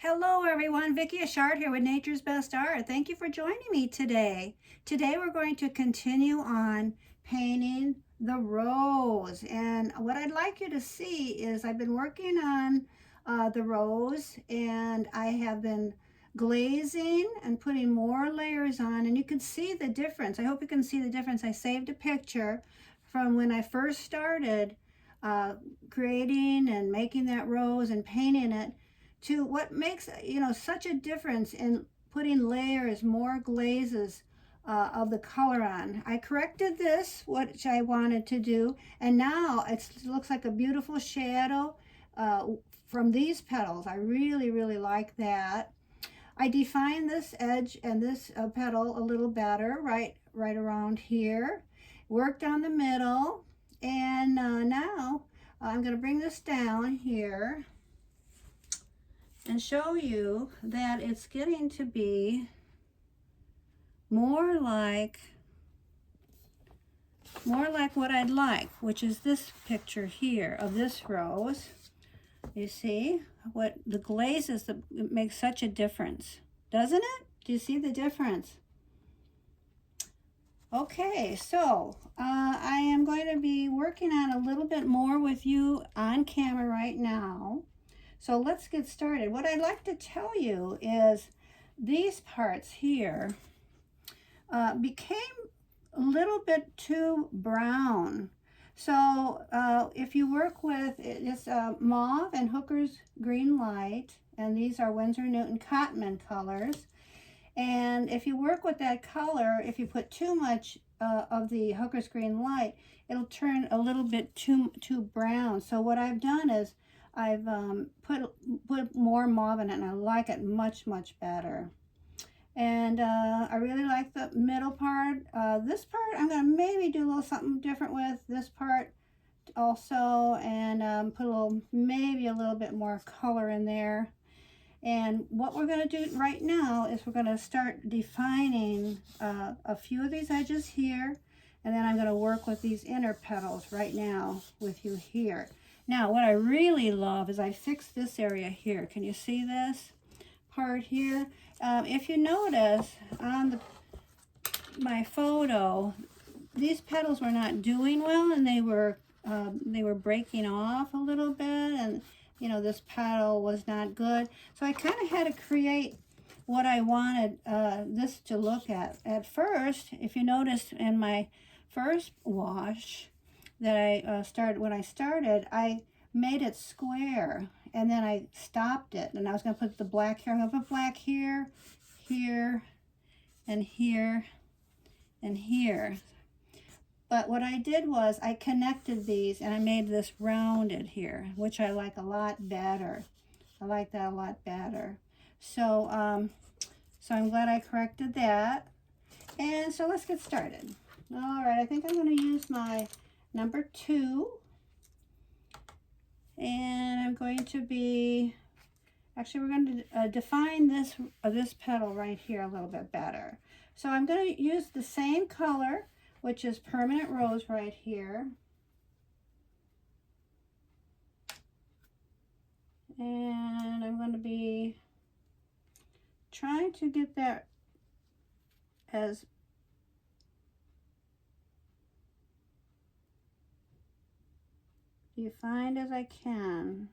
Hello everyone, Vicki Achard here with Nature's Best Art. Thank you for joining me today. Today we're going to continue on painting the rose. And what I'd like you to see is I've been working on the rose, and I have been glazing and putting more layers on, and you can see the difference. I hope you can see the difference. I saved a picture from when I first started creating and making that rose and painting it, to what makes such a difference in putting layers, more glazes of the color on. I corrected this, which I wanted to do, and now it looks like a beautiful shadow from these petals. I really like that. I defined this edge and this petal a little better, right around here. Worked on the middle, and now I'm going to bring this down here and show you that it's getting to be more like what I'd like, which is this picture here of this rose. You see what the glazes, that makes such a difference, doesn't it? Do you see the difference? Okay, so I am going to be working on a little bit more with you on camera right now. So let's get started. What I'd like to tell you is these parts here became a little bit too brown. So if you work with this mauve and Hooker's Green Light, and these are Winsor Newton Cotman colors, and if you work with that color, if you put too much of the Hooker's Green Light, it'll turn a little bit too brown. So what I've done is I've put more mauve in it, and I like it much better. And I really like the middle part. This part I'm going to maybe do a little something different with this part also, and put maybe a little bit more color in there. And what we're going to do right now is we're going to start defining a few of these edges here, and then I'm going to work with these inner petals right now with you here. Now, what I really love is I fixed this area here. Can you see this part here? If you notice on my photo, these petals were not doing well, and they were breaking off a little bit, and this petal was not good. So I kind of had to create what I wanted this to look at. At first, if you notice in my first wash that I started, I made it square, and then I stopped it, and I was going to put the black here. I'm going to put black here, here, and here, and here. But what I did was I connected these, and I made this rounded here, which I like a lot better. I like that a lot better. So, so I'm glad I corrected that. And so let's get started. All right, I think I'm going to use my number 2. And I'm going to be, actually we're going to define this petal right here a little bit better. So I'm going to use the same color, which is Permanent Rose right here. And I'm going to be trying to get that as defined as I can.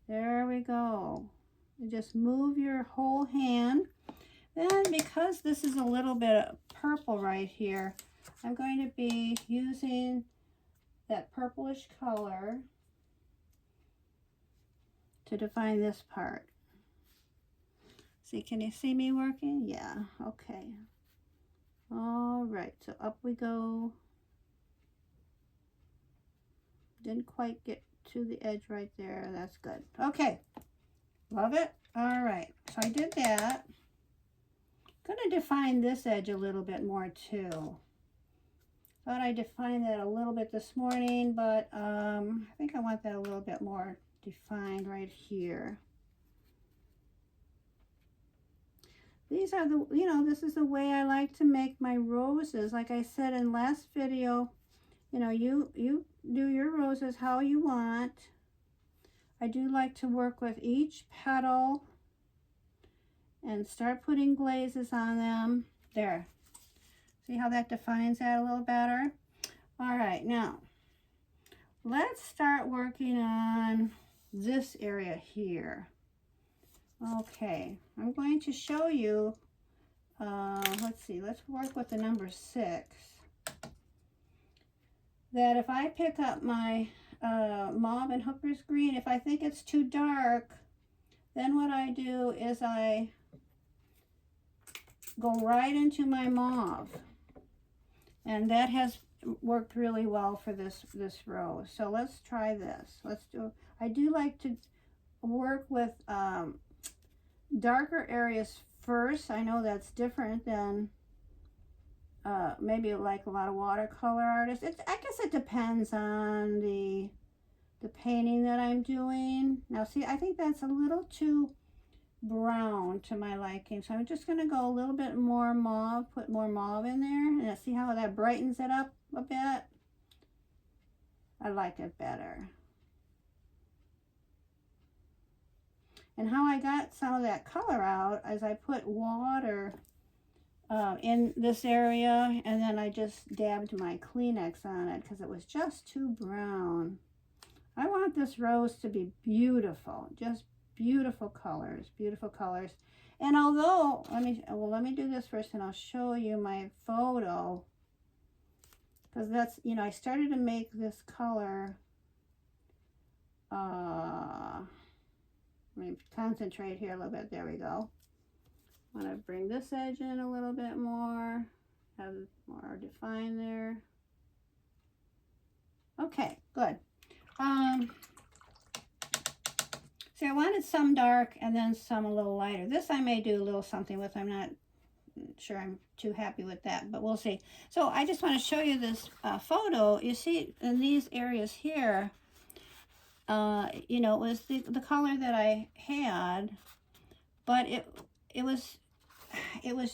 There we go. You just move your whole hand. Then, because this is a little bit of purple right here, I'm going to be using that purplish color to define this part. See, can you see me working? Yeah, okay. All right, so up we go. Didn't quite get to the edge right there. That's good. Okay, love it. All right, so I did that. I'm going to define this edge a little bit more too. Thought I defined that a little bit this morning, but I think I want that a little bit more defined right here. These are the, this is the way I like to make my roses. Like I said in last video, you do your roses how you want. I do like to work with each petal and start putting glazes on them. There. See how that defines that a little better? All right, now let's start working on this area here. Okay, I'm going to show you, let's see, let's work with the number 6. That if I pick up my mauve and hooker's green, if I think it's too dark, then what I do is I go right into my mauve. And that has worked really well for this rose. So let's try this. I do like to work with darker areas first. I know that's different than maybe like a lot of watercolor artists. I guess it depends on the painting that I'm doing. Now see, I think that's a little too brown to my liking, so I'm just going to go a little bit more mauve, put more mauve in there, and see how that brightens it up a bit. I like it better. And how I got some of that color out is I put water in this area, and then I just dabbed my Kleenex on it because it was just too brown. I want this rose to be beautiful, just beautiful colors, beautiful colors. And although, let me do this first and I'll show you my photo, because that's, you know, I started to make this color, let me concentrate here a little bit, there we go. I want to bring this edge in a little bit more, have it more defined there. Okay, good. See, I wanted some dark and then some a little lighter. This I may do a little something with. I'm not sure I'm too happy with that, but we'll see. So I just want to show you this photo. You see in these areas here, you know, it was the color that I had, but it was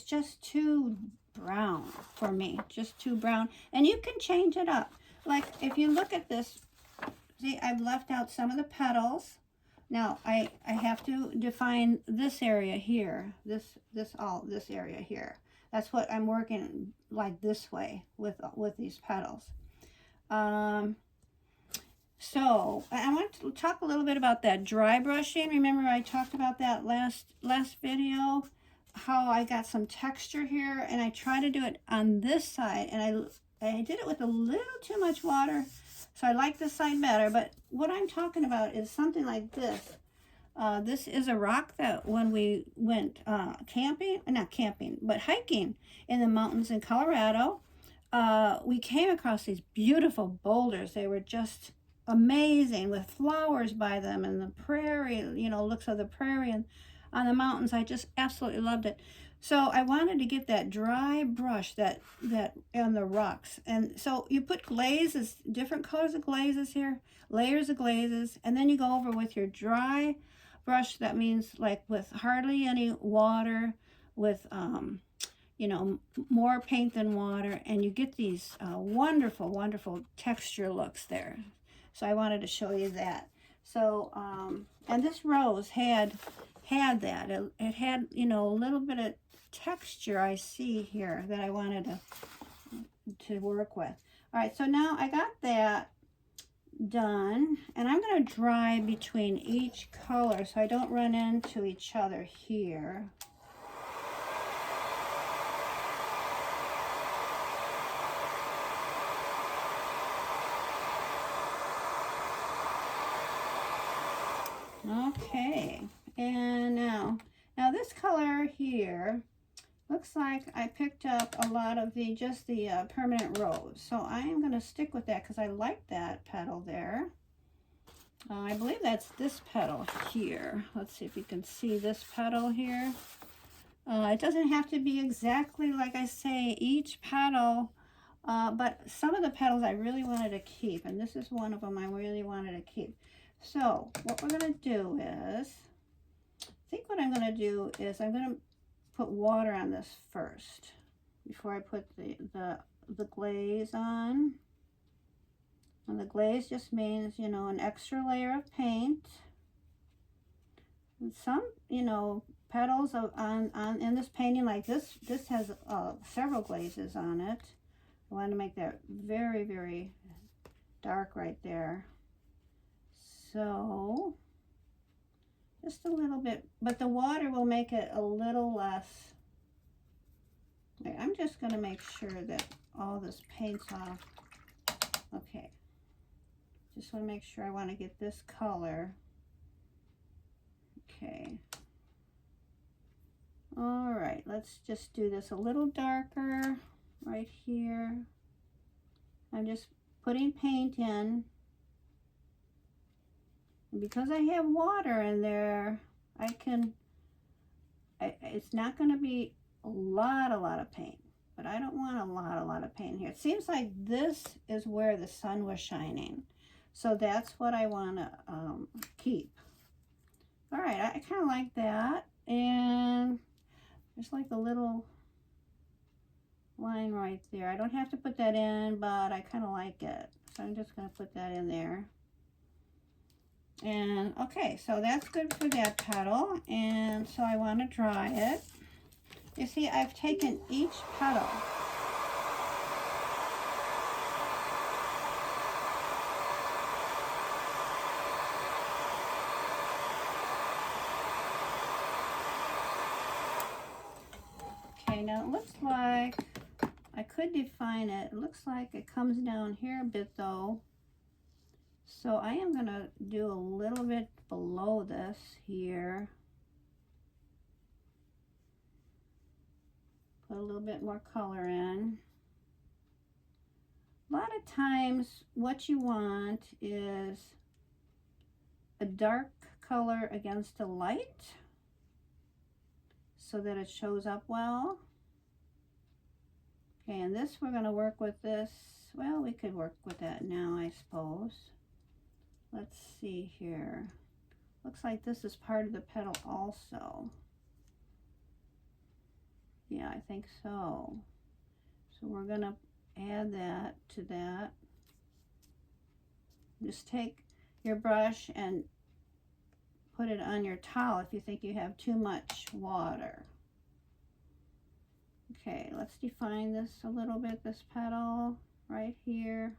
just too brown for me, just too brown. And you can change it up. Like if you look at this, see, I've left out some of the petals. Now I have to define this area here, this area here. That's what I'm working like this way with these petals. So I want to talk a little bit about that dry brushing. Remember I talked about that last video, how I got some texture here, and I try to do it on this side, and I did it with a little too much water. So I like this side better, but what I'm talking about is something like this. This is a rock that when we went not camping, but hiking in the mountains in Colorado, we came across these beautiful boulders. They were just amazing with flowers by them, and the prairie, you know, looks of the prairie and on the mountains. I just absolutely loved it. So I wanted to get that dry brush that on the rocks. And so you put glazes, different colors of glazes here, layers of glazes, and then you go over with your dry brush. That means like with hardly any water, with you know, more paint than water, and you get these wonderful, wonderful texture looks there. So I wanted to show you that. So and this rose had that. It had, you know, a little bit of texture I see here that I wanted to work with. All right, so now I got that done, and I'm going to dry between each color so I don't run into each other here. Okay, and now this color here looks like I picked up a lot of the permanent rose. So I am going to stick with that because I like that petal there. I believe that's this petal here. Let's see if you can see this petal here. It doesn't have to be exactly like I say each petal, but some of the petals I really wanted to keep, and this is one of them I really wanted to keep. So what we're going to do is, I think what I'm going to do is I'm going to put water on this first before I put the glaze on. And the glaze just means, you know, an extra layer of paint. some, you know, petals on in this painting, like this has several glazes on it. I want to make that very, very dark right there. So just a little bit, but the water will make it a little less. I'm just going to make sure that all this paint's off. Okay, just want to make sure I want to get this color. Okay. All right, let's just do this a little darker right here. I'm just putting paint in. And because I have water in there, it's not going to be a lot of paint, but I don't want a lot of paint here. It seems like this is where the sun was shining. So that's what I want to keep. All right, I kind of like that. And there's like a little line right there. I don't have to put that in, but I kind of like it. So I'm just going to put that in there. And okay, so that's good for that petal. And so I want to dry it. You see, I've taken each petal. Okay, now it looks like I could define it. It looks like it comes down here a bit though. So I am going to do a little bit below this here. Put a little bit more color in. A lot of times what you want is a dark color against a light so that it shows up well. Okay, and this we're going to work with this. Well, we could work with that now, I suppose. Let's see here. Looks like this is part of the petal also. Yeah, I think so. So we're going to add that to that. Just take your brush and put it on your towel if you think you have too much water. Okay, let's define this a little bit, this petal right here.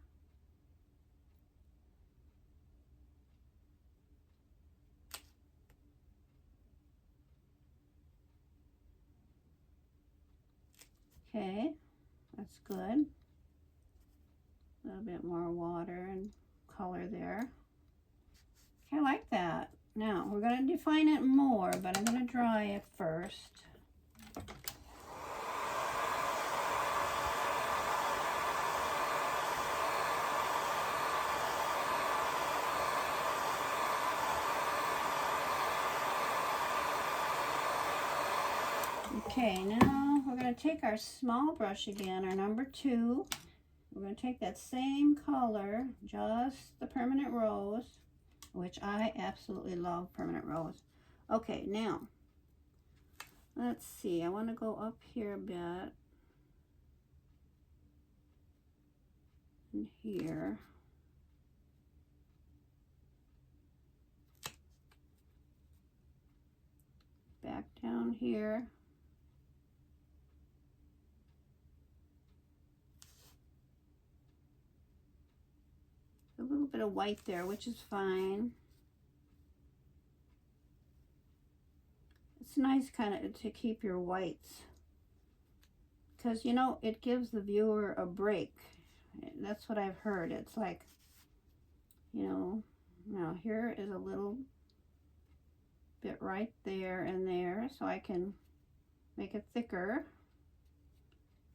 Okay, that's good. A little bit more water and color there. Okay, I like that. Now, we're going to define it more, but I'm going to dry it first. Okay, now we're going to take our small brush again, our number 2. We're going to take that same color, just the permanent rose, which I absolutely love permanent rose. Okay, now, let's see. I want to go up here a bit. And here. Back down here. A little bit of white there, which is fine. It's nice kind of to keep your whites because, you know, it gives the viewer a break. That's what I've heard. It's like, you know, now here is a little bit right there and there, so I can make it thicker.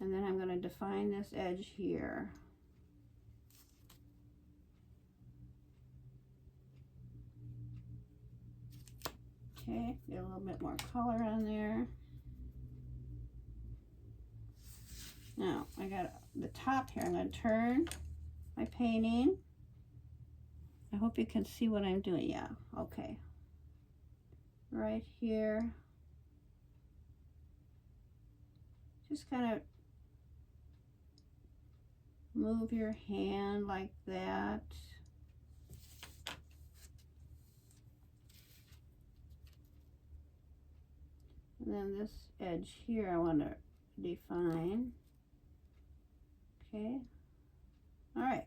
And then I'm going to define this edge here. Okay, get a little bit more color on there. Now, I got the top here. I'm going to turn my painting. I hope you can see what I'm doing. Yeah, okay. Right here. Just kind of move your hand like that. And then this edge here I want to define. Okay. All right.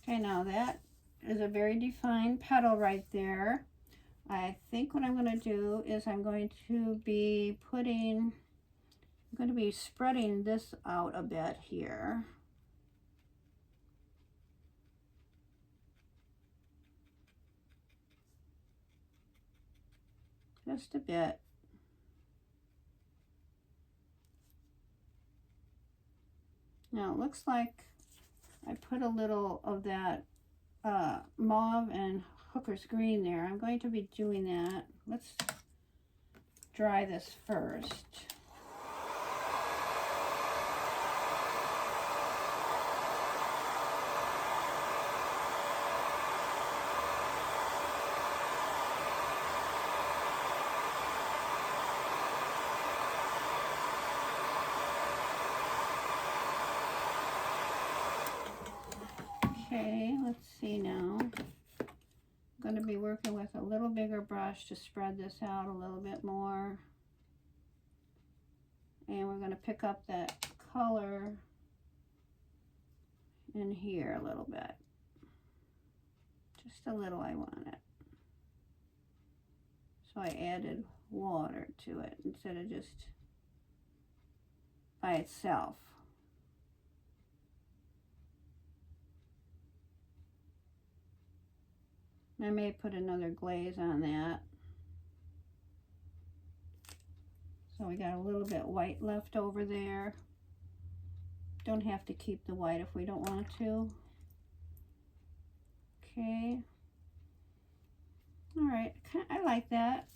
Okay, now that is a very defined petal right there. I think what I'm going to do is I'm going to be spreading this out a bit here. Just a bit. Now it looks like I put a little of that mauve and hooker's green there. I'm going to be doing that. Let's dry this first. Okay, let's see now. I'm going to be working with a little bigger brush to spread this out a little bit more. And we're going to pick up that color in here a little bit. Just a little I want it. So I added water to it instead of just by itself. I may put another glaze on that. So we got a little bit white left over there. Don't have to keep the white if we don't want to. Okay. All right, I like that.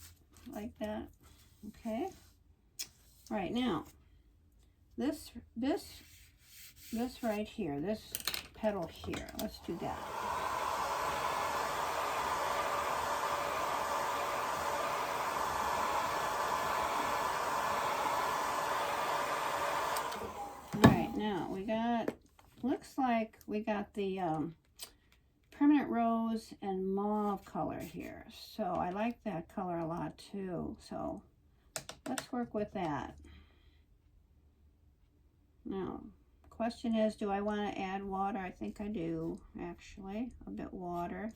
Like that. Okay. All right, now this right here, this petal here. Let's do that. Now we got, looks like we got the permanent rose and mauve color here. So I like that color a lot too. So let's work with that. Now, question is, do I want to add water? I think I do, actually, a bit water.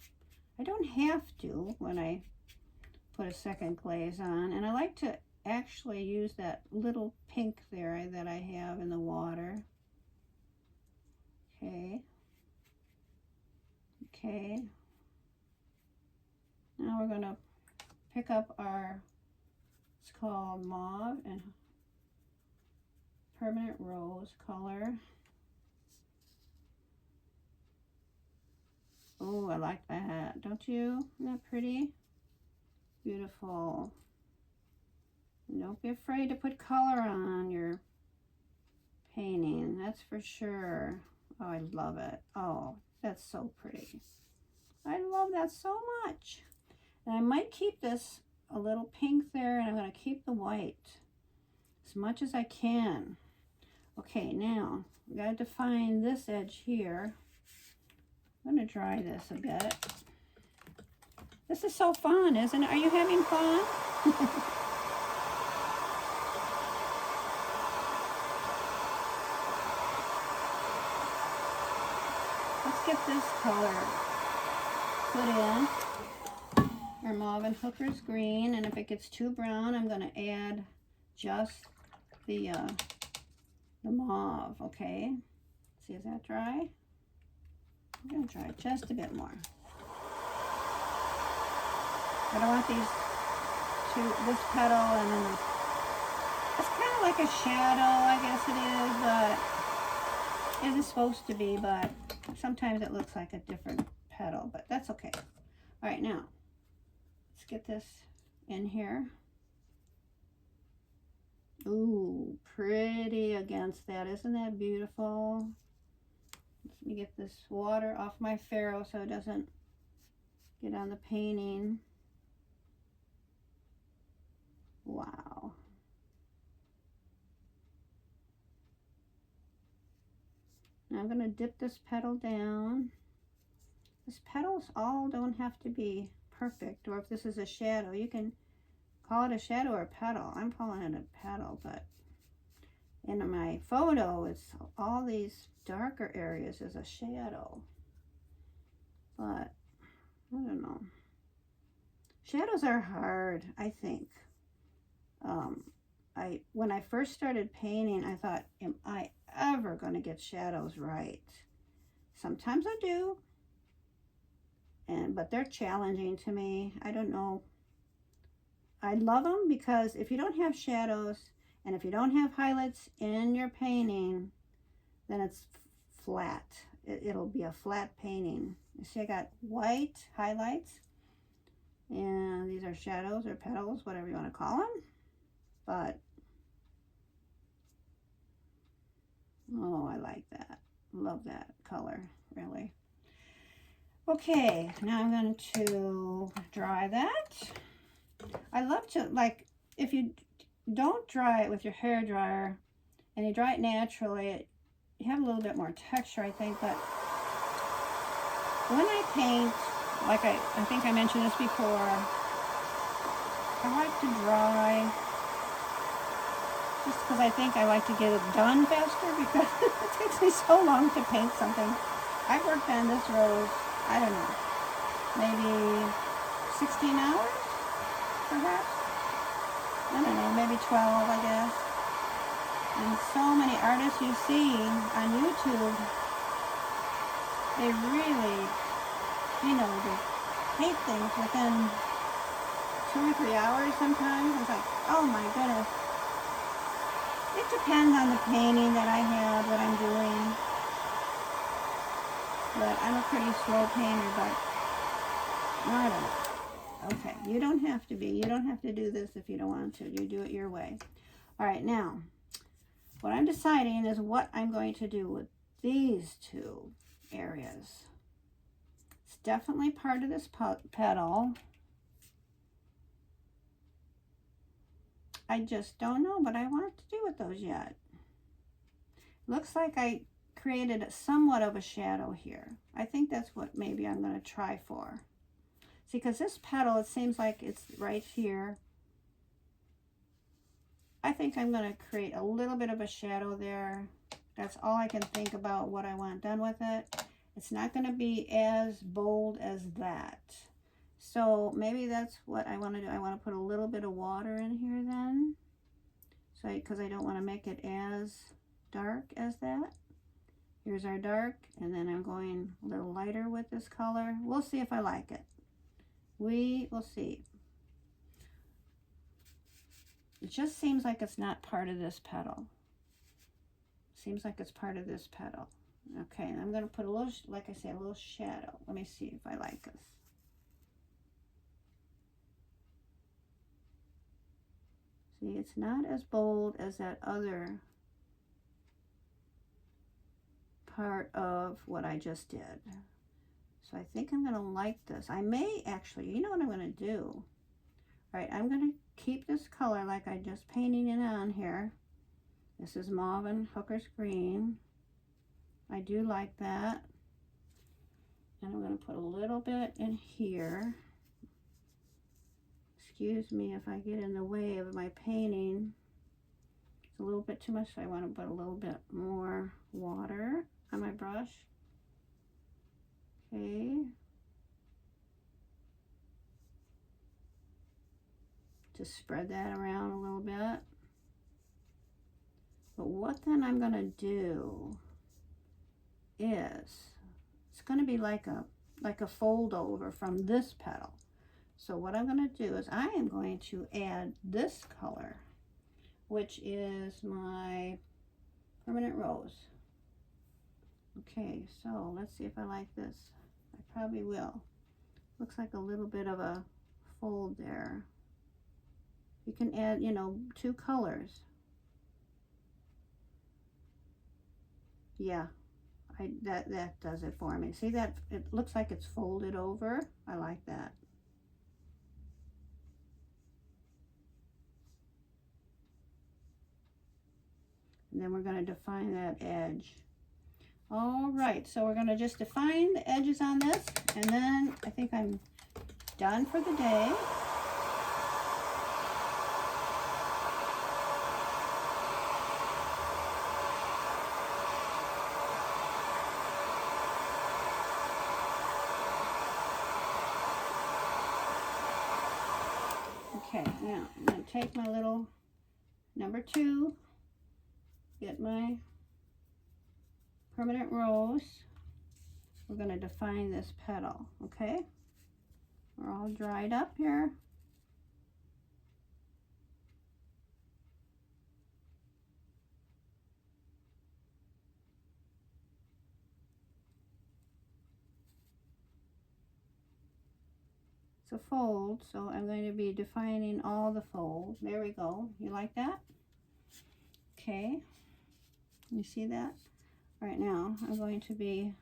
I don't have to when I put a second glaze on. And I like to actually use that little pink there that I have in the water. Okay. Okay. Now we're going to pick up our, it's called mauve and permanent rose color. Oh, I like that. Don't you? Isn't that pretty? Beautiful. And don't be afraid to put color on your painting. That's for sure. Oh, I love it. Oh, that's so pretty. I love that so much. And I might keep this a little pink there, and I'm going to keep the white as much as I can. Okay, now we got to define this edge here. I'm going to dry this a bit. This is so fun, isn't it? Are you having fun? Let's get this color put in. Our mauve and hooker's green, and if it gets too brown, I'm going to add just the mauve. Okay. See, is that dry? I'm going to try just a bit more. I don't want these two, this petal and then it's kind of like a shadow, I guess it is, but it is supposed to be, but sometimes it looks like a different petal, but that's okay. All right, now let's get this in here. Ooh, pretty against that. Isn't that beautiful? Let me get this water off my ferrule so it doesn't get on the painting. Wow. Now I'm going to dip this petal down. These petals all don't have to be perfect, or if this is a shadow. You can call it a shadow or a petal. I'm calling it a petal, but in my photo, it's all these darker areas as a shadow. But I don't know. Shadows are hard, I think. When I first started painting, I thought, am I ever going to get shadows right? Sometimes I do, but they're challenging to me. I don't know. I love them because if you don't have shadows and if you don't have highlights in your painting, then it's flat. It'll be a flat painting. You see I got white highlights, and these are shadows or petals, whatever you want to call them. But, oh, I like that. Love that color, really. Okay, now I'm going to dry that. I love to, like, if you don't dry it with your hair dryer and you dry it naturally, you have a little bit more texture, I think. But when I paint, like I think I mentioned this before, I like to dry just because I think I like to get it done faster, because it takes me so long to paint something. I've worked on this rose, I don't know, maybe 16 hours, perhaps? I don't know, maybe 12, I guess. And so many artists you see on YouTube, they really, you know, they paint things within 2 or 3 hours sometimes. It's like, oh my goodness. It depends on the painting that I have, what I'm doing. But I'm a pretty slow painter, but I don't know. Okay, you don't have to be. You don't have to do this if you don't want to. You do it your way. All right, now, what I'm deciding is what I'm going to do with these two areas. It's definitely part of this petal. I just don't know what I want to do with those yet. Looks like I created somewhat of a shadow here. I think that's what maybe I'm going to try for. See, because this petal, it seems like it's right here. I think I'm going to create a little bit of a shadow there. That's all I can think about what I want done with it. It's not going to be as bold as that. So maybe that's what I want to do. I want to put a little bit of water in here then. So because I don't want to make it as dark as that. Here's our dark, and then I'm going a little lighter with this color. We'll see if I like it. We will see. It just seems like it's not part of this petal. Seems like it's part of this petal. Okay, and I'm going to put a little, like I said, a little shadow. Let me see if I like this. See, it's not as bold as that other part of what I just did. So I think I'm going to like this. I may actually, you know what I'm going to do? All right, I'm going to keep this color like I just painted it on here. This is mauve and hooker's green. I do like that. And I'm going to put a little bit in here. Excuse me if I get in the way of my painting. It's a little bit too much, so I want to put a little bit more water on my brush. Okay. Just spread that around a little bit. But what then I'm going to do is, it's going to be like a fold over from this petal. So what I'm going to do is I am going to add this color, which is my permanent rose. Okay, so let's see if I like this. I probably will. Looks like a little bit of a fold there. You can add, you know, 2 colors. Yeah, that does it for me. See that? It looks like it's folded over. I like that. And then we're going to define that edge. All right, so we're going to just define the edges on this, and then I think I'm done for the day. Okay, now I'm going to take my little number 2, get my permanent rose. We're going to define this petal, okay? We're all dried up here. It's a fold, so I'm going to be defining all the fold. There we go. You like that? Okay. You see that? All right, now I'm going to be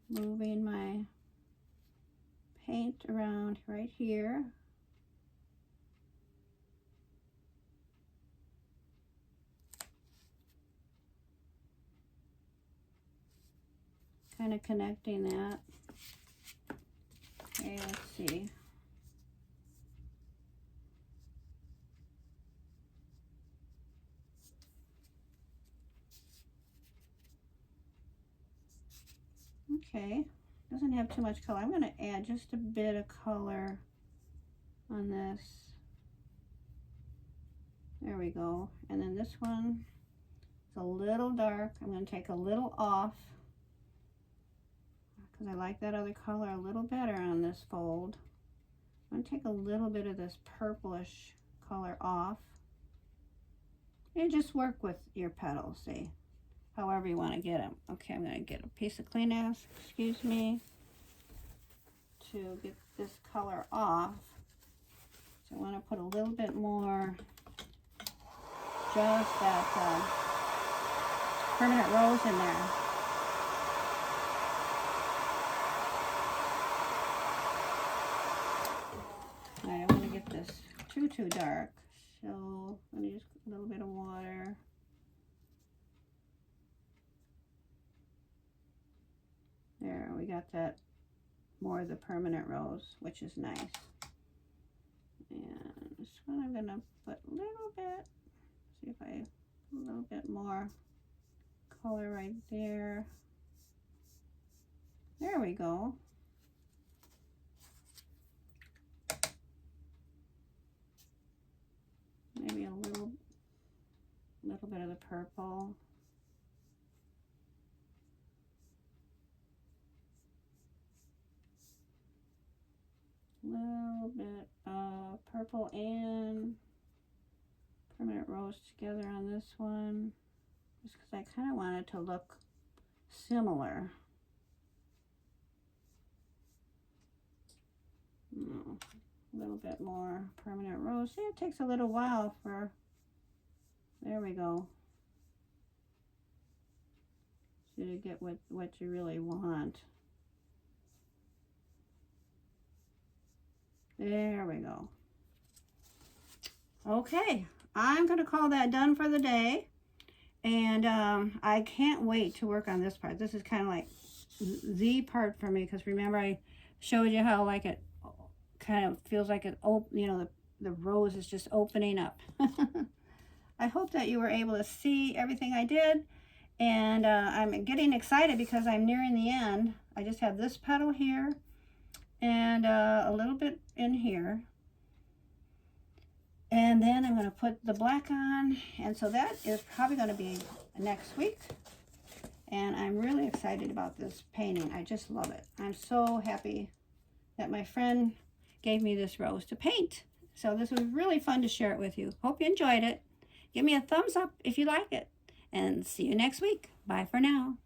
moving my paint around right here. Kind of connecting that. Okay, let's see. Okay, doesn't have too much color. I'm going to add just a bit of color on this. There we go. And then this one is a little dark. I'm going to take a little off because I like that other color a little better on this fold. I'm going to take a little bit of this purplish color off. And just work with your petals, see, however you want to get them. Okay, I'm going to get a piece of Kleenex, excuse me, to get this color off. So I want to put a little bit more, just that permanent rose in there. I don't want to get this too dark, so let me just put a little bit of water. There, we got that, more of the permanent rose, which is nice. And this one I'm gonna put a little bit, see if I, a little bit more color right there. There we go. Maybe a little bit of the purple. Little bit of purple and permanent rose together on this one, just because I kind of want it to look similar. A little bit more permanent rose. See, it takes a little while for, there we go, so to get what you really want. There we go. Okay, I'm going to call that done for the day. And I can't wait to work on this part. This is kind of like the part for me, because remember I showed you how like it kind of feels like it, you know, the rose is just opening up. I hope that you were able to see everything I did. And I'm getting excited because I'm nearing the end. I just have this petal here and a little bit in here. And then I'm going to put the black on. And so that is probably going to be next week. And I'm really excited about this painting. I just love it. I'm so happy that my friend gave me this rose to paint. So this was really fun to share it with you. Hope you enjoyed it. Give me a thumbs up if you like it. And see you next week. Bye for now.